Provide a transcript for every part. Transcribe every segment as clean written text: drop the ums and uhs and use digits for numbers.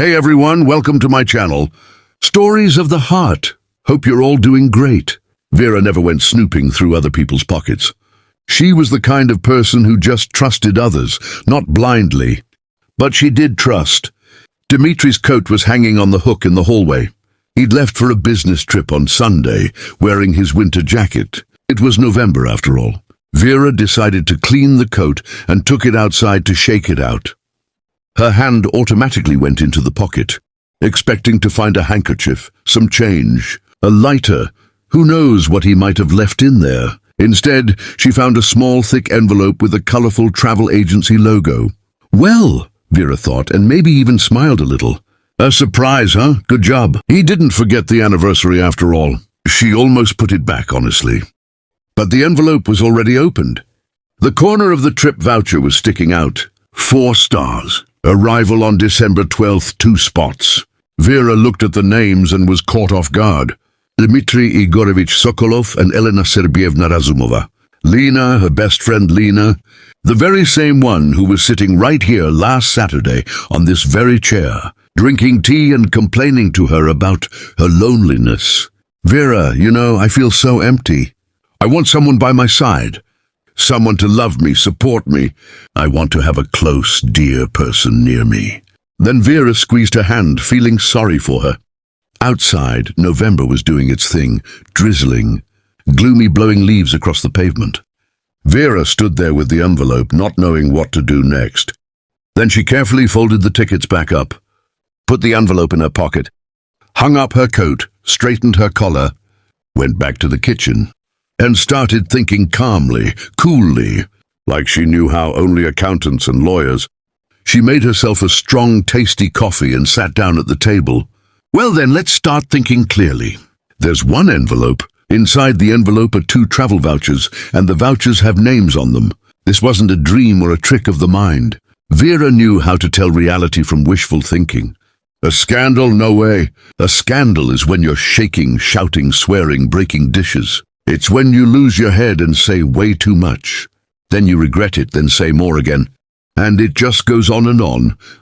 Hey everyone, welcome to my channel. Stories of the Heart. Hope you're all doing great. Vera never went snooping through other people's pockets. She was the kind of person who just trusted others, not blindly. But she did trust. Dimitri's coat was hanging on the hook in the hallway. He'd left for a business trip on Sunday, wearing his winter jacket. It was November after all. Vera decided to clean the coat and took it outside to shake it out. Her hand automatically went into the pocket, expecting to find a handkerchief, some change, a lighter. Who knows what he might have left in there? Instead, she found a small, thick envelope with a colorful travel agency logo. Well, Vera thought, and maybe even smiled a little. A surprise, huh? Good job. He didn't forget the anniversary after all. She almost put it back, honestly. But the envelope was already opened. The corner of the trip voucher was sticking out. 4 stars. Arrival on December 12th, 2 spots. Vera looked at the names and was caught off guard. Dmitry Igorovich Sokolov and Elena Sergeyevna Razumova. Lena, her best friend Lena, the very same one who was sitting right here last Saturday on this very chair, drinking tea and complaining to her about her loneliness. Vera, you know, I feel so empty. I want someone by my side. Someone to love me, support me. I want to have a close, dear person near me. Then Vera squeezed her hand, feeling sorry for her. Outside, November was doing its thing, drizzling, gloomy, blowing leaves across the pavement. Vera stood there with the envelope, not knowing what to do next. Then she carefully folded the tickets back up, put the envelope in her pocket, hung up her coat, straightened her collar, went back to the kitchen, and started thinking calmly, coolly, like she knew how only accountants and lawyers. She made herself a strong, tasty coffee and sat down at the table. Well then, let's start thinking clearly. There's one envelope. Inside the envelope are 2 travel vouchers, and the vouchers have names on them. This wasn't a dream or a trick of the mind. Vera knew how to tell reality from wishful thinking. A scandal? No way. A scandal is when you're shaking, shouting, swearing, breaking dishes. It's when you lose your head and say way too much. Then you regret it, then say more again. And it just goes on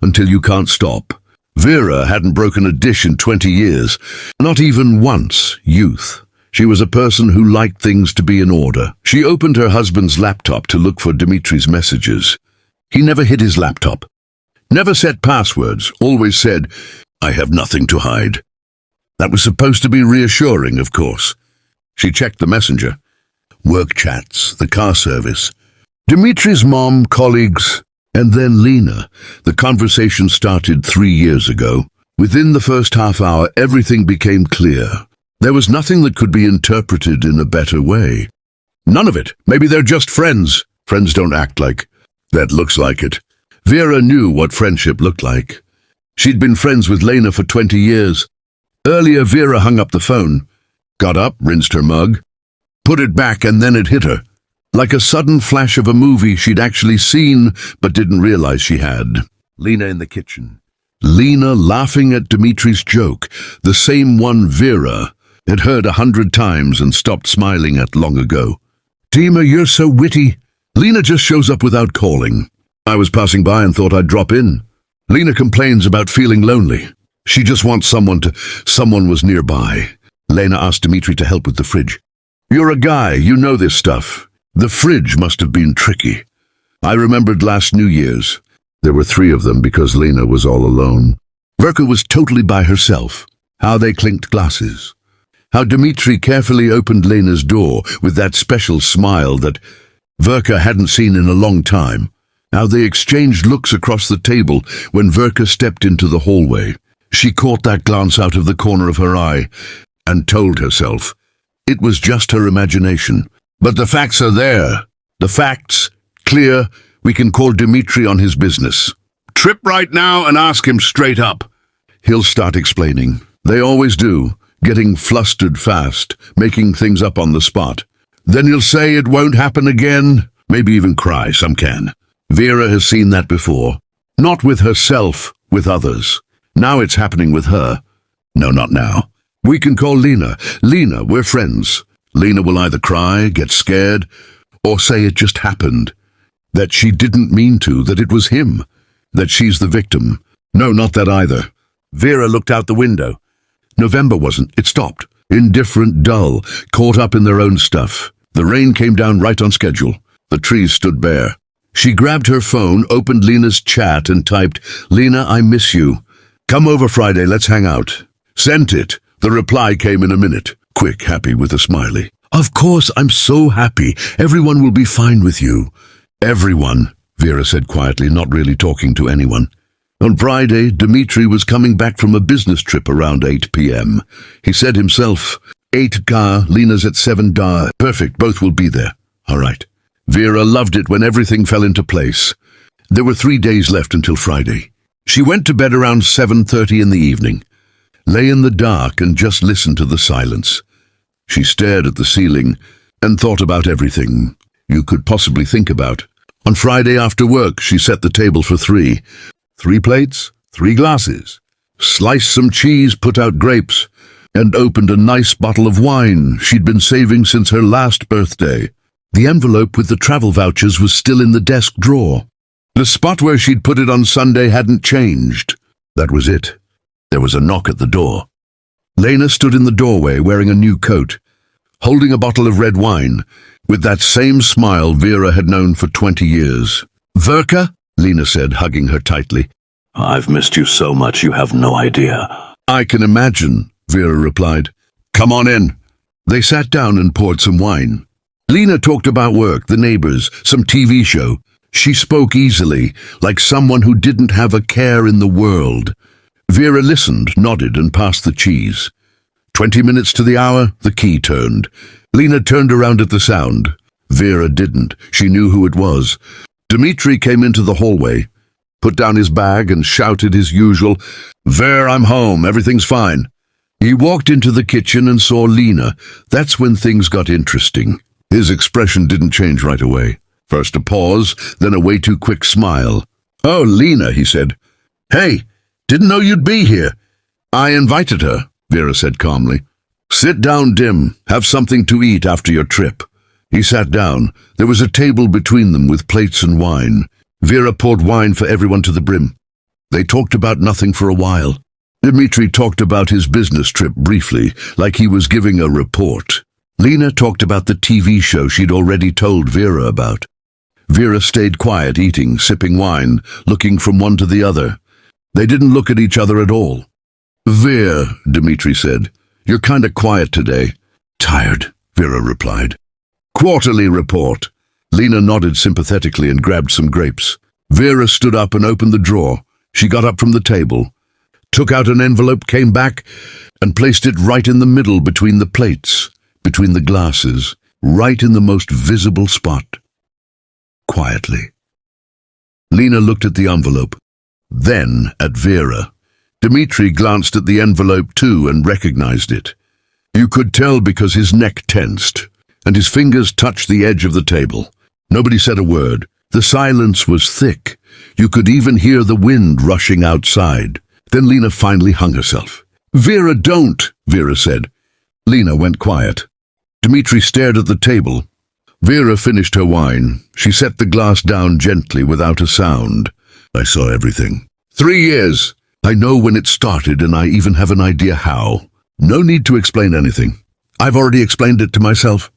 until you can't stop. Vera hadn't broken a dish in 20 years, not even once. Youth. She was a person who liked things to be in order. She opened her husband's laptop to look for Dimitri's messages. He never hid his laptop. Never set passwords, always said, "I have nothing to hide." That was supposed to be reassuring, of course. She checked the messenger. Work chats, the car service. Dimitri's mom, colleagues, and then Lena. The conversation started 3 years ago. Within the first half hour, everything became clear. There was nothing that could be interpreted in a better way. None of it. Maybe they're just friends. Friends don't act like. That looks like it. Vera knew what friendship looked like. She'd been friends with Lena for 20 years. Earlier, Vera hung up the phone, got up, rinsed her mug, put it back, and then it hit her. Like a sudden flash of a movie she'd actually seen but didn't realize she had. Lena in the kitchen. Lena laughing at Dimitri's joke, the same one Vera had heard 100 times and stopped smiling at long ago. "Dima, you're so witty." Lena just shows up without calling. "I was passing by and thought I'd drop in." Lena complains about feeling lonely. She just wants someone was nearby. Lena asked Dimitri to help with the fridge. "You're a guy, you know this stuff." The fridge must have been tricky. I remembered last New Year's. There were 3 of them because Lena was all alone. Verka was totally by herself. How they clinked glasses. How Dimitri carefully opened Lena's door with that special smile that Verka hadn't seen in a long time. How they exchanged looks across the table when Verka stepped into the hallway. She caught that glance out of the corner of her eye and told herself it was just her imagination. But the facts are there. The facts, clear. We can call Dimitri on his business. Trip right now and ask him straight up. He'll start explaining. They always do, getting flustered fast, making things up on the spot. Then he'll say it won't happen again, maybe even cry, some can. Vera has seen that before. Not with herself, with others. Now it's happening with her. No, not now. We can call Lena. Lena, we're friends. Lena will either cry, get scared, or say it just happened. That she didn't mean to, that it was him. That she's the victim. No, not that either. Vera looked out the window. November wasn't. It stopped. Indifferent, dull, caught up in their own stuff. The rain came down right on schedule. The trees stood bare. She grabbed her phone, opened Lena's chat and typed, "Lena, I miss you. Come over Friday, let's hang out." Sent it. The reply came in a minute. Quick, happy with a smiley. "Of course, I'm so happy. Everyone will be fine with you." "Everyone," Vera said quietly, not really talking to anyone. On Friday, Dmitri was coming back from a business trip around 8 p.m. He said himself, 8 ga, Lena's at 7 da. Perfect, both will be there. All right. Vera loved it when everything fell into place. There were 3 days left until Friday. She went to bed around 7:30 in the evening, lay in the dark and just listened to the silence. She stared at the ceiling and thought about everything you could possibly think about. On Friday after work, she set the table for 3. 3 plates, 3 glasses, sliced some cheese, put out grapes, and opened a nice bottle of wine she'd been saving since her last birthday. The envelope with the travel vouchers was still in the desk drawer. The spot where she'd put it on Sunday hadn't changed. That was it. There was a knock at the door. Lena stood in the doorway wearing a new coat, holding a bottle of red wine, with that same smile Vera had known for 20 years. "Verka?" Lena said, hugging her tightly. "I've missed you so much you have no idea." "I can imagine," Vera replied. "Come on in." They sat down and poured some wine. Lena talked about work, the neighbors, some TV show. She spoke easily, like someone who didn't have a care in the world. Vera listened, nodded, and passed the cheese. 20 minutes to the hour, the key turned. Lena turned around at the sound. Vera didn't. She knew who it was. Dmitri came into the hallway, put down his bag and shouted his usual, "Ver, I'm home, everything's fine." He walked into the kitchen and saw Lena. That's when things got interesting. His expression didn't change right away. First a pause, then a way too quick smile. "Oh, Lena," he said. "Hey, didn't know you'd be here." "I invited her," Vera said calmly. "Sit down, Dim. Have something to eat after your trip." He sat down. There was a table between them with plates and wine. Vera poured wine for everyone to the brim. They talked about nothing for a while. Dmitri talked about his business trip briefly, like he was giving a report. Lena talked about the TV show she'd already told Vera about. Vera stayed quiet, eating, sipping wine, looking from one to the other. They didn't look at each other at all. "Vera," Dmitri said, "you're kinda quiet today." "Tired," Vera replied. "Quarterly report." Lena nodded sympathetically and grabbed some grapes. Vera stood up and opened the drawer. She got up from the table, took out an envelope, came back, and placed it right in the middle between the plates, between the glasses, right in the most visible spot. Quietly. Lena looked at the envelope, then at Vera. Dmitri glanced at the envelope too and recognized it. You could tell because his neck tensed, and his fingers touched the edge of the table. Nobody said a word. The silence was thick. You could even hear the wind rushing outside. Then Lena finally hung herself. "Vera, don't," Vera said. Lena went quiet. Dmitri stared at the table. Vera finished her wine. She set the glass down gently without a sound. "I saw everything. 3 years. I know when it started and I even have an idea how. No need to explain anything. I've already explained it to myself."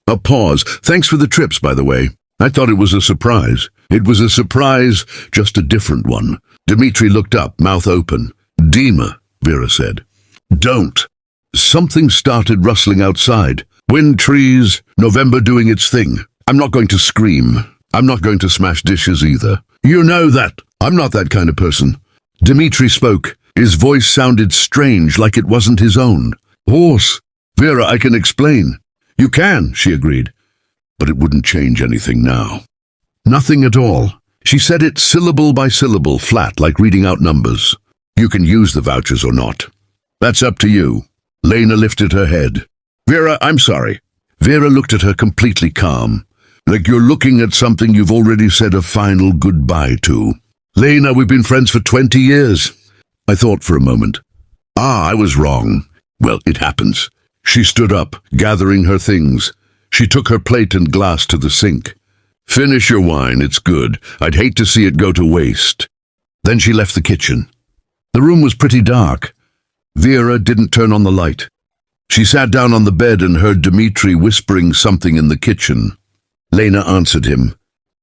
A pause. "Thanks for the trips, by the way. I thought it was a surprise." "It was a surprise, just a different one." Dmitri looked up, mouth open. "Dima," Vera said. "Don't." Something started rustling outside. Wind, trees, November doing its thing. I'm not going to scream. I'm not going to smash dishes either. You know that. I'm not that kind of person. Dmitri spoke. His voice sounded strange, like it wasn't his own. "Horse. Vera, I can explain." "You can," she agreed. But it wouldn't change anything now. Nothing at all. She said it syllable by syllable, flat, like reading out numbers. "You can use the vouchers or not. That's up to you." Lena lifted her head. "Vera, I'm sorry." Vera looked at her completely calm, like you're looking at something you've already said a final goodbye to. "Lena, we've been friends for 20 years. I thought for a moment. I was wrong. Well, it happens." She stood up, gathering her things. She took her plate and glass to the sink. "Finish your wine, it's good. I'd hate to see it go to waste." Then she left the kitchen. The room was pretty dark. Vera didn't turn on the light. She sat down on the bed and heard Dmitri whispering something in the kitchen. Lena answered him.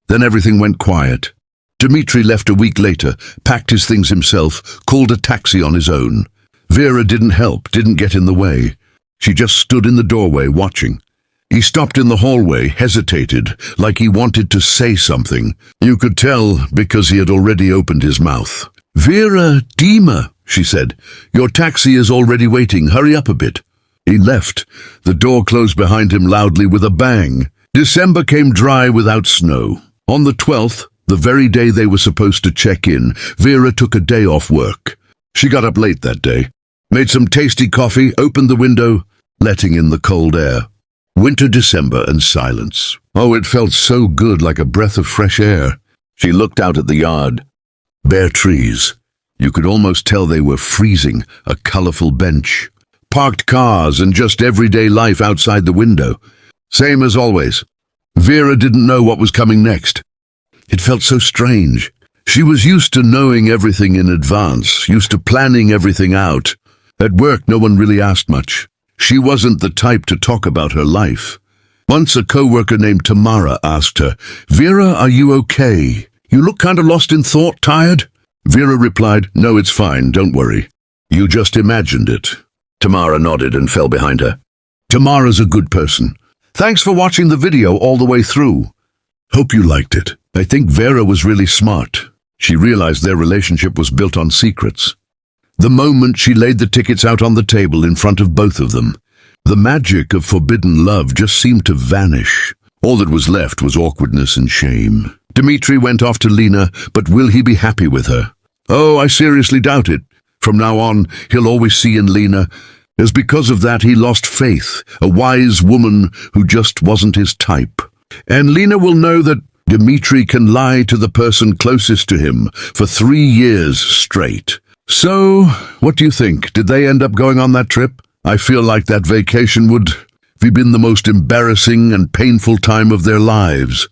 Then everything went quiet. Dmitri left a week later, packed his things himself, called a taxi on his own. Vera didn't help, didn't get in the way. She just stood in the doorway watching. He stopped in the hallway, hesitated, like he wanted to say something. You could tell because he had already opened his mouth. "Vera, Dima," she said. "Your taxi is already waiting. Hurry up a bit." He left. The door closed behind him loudly with a bang. December came dry without snow. On the 12th, the very day they were supposed to check in, Vera took a day off work. She got up late that day, made some tasty coffee, opened the window, letting in the cold air. Winter, December, and silence. Oh, it felt so good, like a breath of fresh air. She looked out at the yard. Bare trees. You could almost tell they were freezing, a colorful bench. Parked cars and just everyday life outside the window. Same as always. Vera didn't know what was coming next. It felt so strange. She was used to knowing everything in advance, used to planning everything out. At work, no one really asked much. She wasn't the type to talk about her life. Once a co-worker named Tamara asked her, "Vera, are you okay? You look kind of lost in thought, tired?" Vera replied, "No, it's fine, don't worry. You just imagined it." Tamara nodded and fell behind her. Tamara's a good person. Thanks for watching the video all the way through. Hope you liked it. I think Vera was really smart. She realized their relationship was built on secrets. The moment she laid the tickets out on the table in front of both of them, the magic of forbidden love just seemed to vanish. All that was left was awkwardness and shame. Dmitri went off to Lena, but will he be happy with her? Oh, I seriously doubt it. From now on, he'll always see in Lena, as because of that he lost faith, a wise woman who just wasn't his type. And Lena will know that Dmitri can lie to the person closest to him for 3 years straight. So, what do you think? Did they end up going on that trip? I feel like that vacation would have been the most embarrassing and painful time of their lives,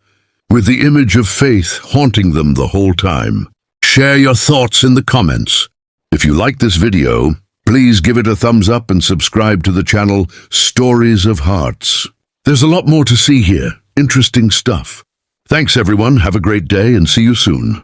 with the image of Faith haunting them the whole time. Share your thoughts in the comments. If you like this video, please give it a thumbs up and subscribe to the channel Stories of Hearts. There's a lot more to see here. Interesting stuff. Thanks everyone, have a great day and see you soon.